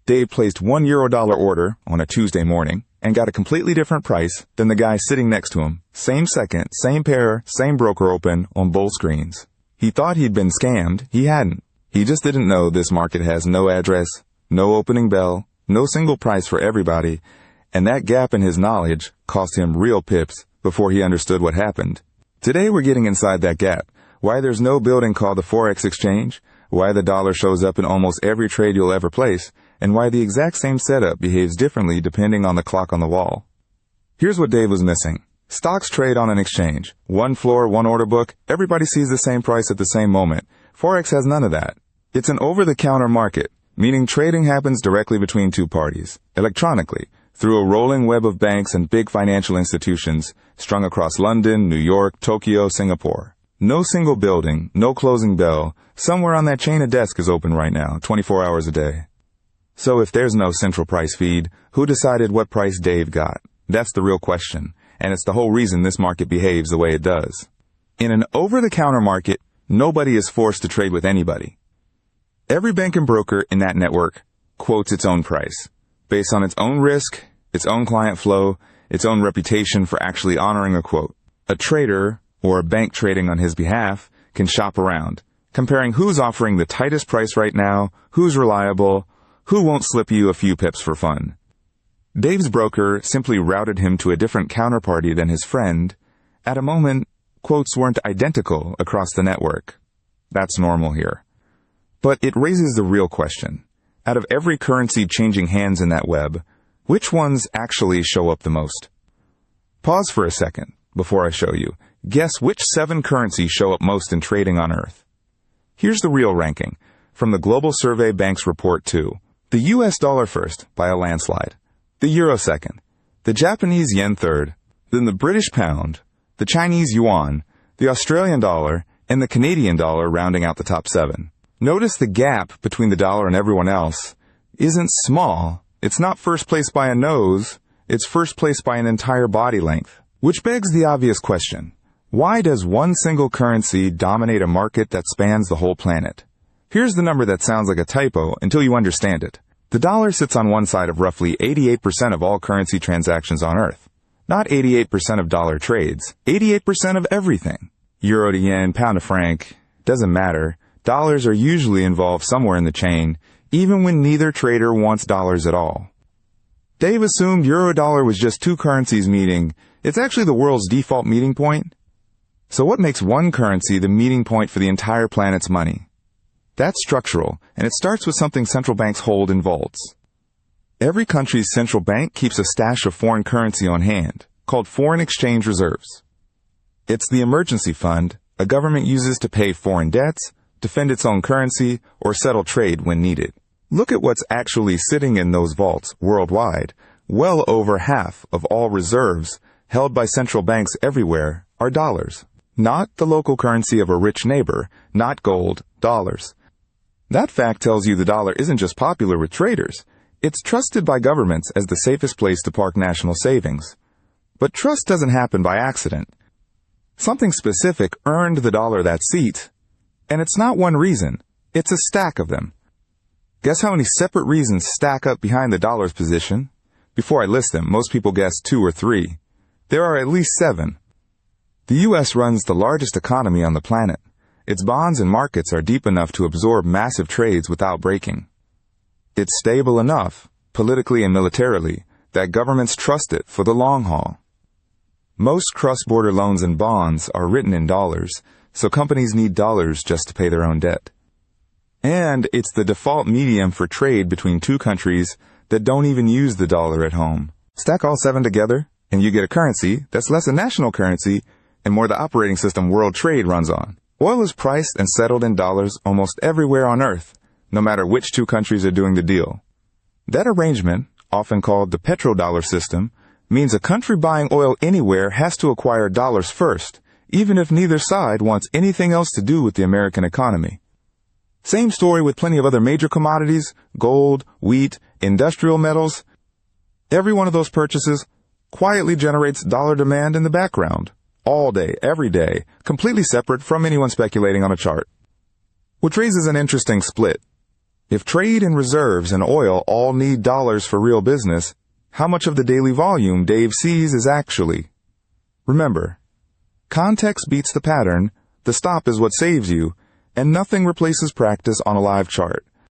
Dave placed €1 order on a Tuesday morning and got a completely different price than the guy sitting next to him. Same second, same pair, same broker open on both screens. He thought he'd been scammed. He hadn't. He just didn't know this market has no address, no opening bell, no single price for everybody, and that gap in his knowledge cost him real pips before he understood what happened. Today we're getting inside that gap. Why there's no building called the Forex exchange, why the dollar shows up in almost every trade you'll ever place, and why the exact same setup behaves differently depending on the clock on the wall. Here's what Dave was missing. Stocks trade on an exchange. One floor, one order book, everybody sees the same price at the same moment. Forex has none of that. It's an over-the-counter market, meaning trading happens directly between two parties, electronically, through a rolling web of banks and big financial institutions strung across London, New York, Tokyo, Singapore. No single building, no closing bell. Somewhere on that chain a desk is open right now, 24 hours a day. So if there's no central price feed, who decided what price Dave got? That's the real question, and it's the whole reason this market behaves the way it does. In an over-the-counter market, nobody is forced to trade with anybody. Every bank and broker in that network quotes its own price, based on its own risk, its own client flow, its own reputation for actually honoring a quote. A trader, or a bank trading on his behalf, can shop around, comparing who's offering the tightest price right now, who's reliable, who won't slip you a few pips for fun. Dave's broker simply routed him to a different counterparty than his friend. At a moment, quotes weren't identical across the network. That's normal here. But it raises the real question. Out of every currency changing hands in that web, which ones actually show up the most? Pause for a second before I show you. Guess which 7 currencies show up most in trading on Earth. Here's the real ranking from the Global Survey Bank's Report 2. The US dollar first, by a landslide. The euro second. The Japanese yen third. Then the British pound, the Chinese yuan, the Australian dollar, and the Canadian dollar rounding out the top 7. Notice the gap between the dollar and everyone else isn't small. It's not first place by a nose. It's first place by an entire body length. Which begs the obvious question. Why does one single currency dominate a market that spans the whole planet? Here's the number that sounds like a typo until you understand it. The dollar sits on one side of roughly 88% of all currency transactions on Earth. Not 88% of dollar trades, 88% of everything. Euro to yen, pound to franc, doesn't matter. Dollars are usually involved somewhere in the chain, even when neither trader wants dollars at all. Dave assumed euro-dollar was just two currencies meeting. It's actually the world's default meeting point. So what makes one currency the meeting point for the entire planet's money? That's structural, and it starts with something central banks hold in vaults. Every country's central bank keeps a stash of foreign currency on hand, called foreign exchange reserves. It's the emergency fund a government uses to pay foreign debts, defend its own currency, or settle trade when needed. Look at what's actually sitting in those vaults worldwide. Well over half of all reserves held by central banks everywhere are dollars. Not the local currency of a rich neighbor, not gold, dollars. That fact tells you the dollar isn't just popular with traders. It's trusted by governments as the safest place to park national savings. But trust doesn't happen by accident. Something specific earned the dollar that seat, and it's not one reason. It's a stack of them. Guess how many separate reasons stack up behind the dollar's position? Before I list them, most people guess 2 or 3. There are at least 7. The U.S. runs the largest economy on the planet. Its bonds and markets are deep enough to absorb massive trades without breaking. It's stable enough, politically and militarily, that governments trust it for the long haul. Most cross-border loans and bonds are written in dollars, so companies need dollars just to pay their own debt. And it's the default medium for trade between two countries that don't even use the dollar at home. Stack all 7 together, and you get a currency that's less a national currency and more the operating system world trade runs on. Oil is priced and settled in dollars almost everywhere on Earth, no matter which two countries are doing the deal. That arrangement, often called the petrodollar system, means a country buying oil anywhere has to acquire dollars first, even if neither side wants anything else to do with the American economy. Same story with plenty of other major commodities, gold, wheat, industrial metals. Every one of those purchases quietly generates dollar demand in the background, all day, every day, completely separate from anyone speculating on a chart. Which raises an interesting split. If trade and reserves and oil all need dollars for real business, how much of the daily volume Dave sees is actually? Remember, context beats the pattern, the stop is what saves you, and nothing replaces practice on a live chart.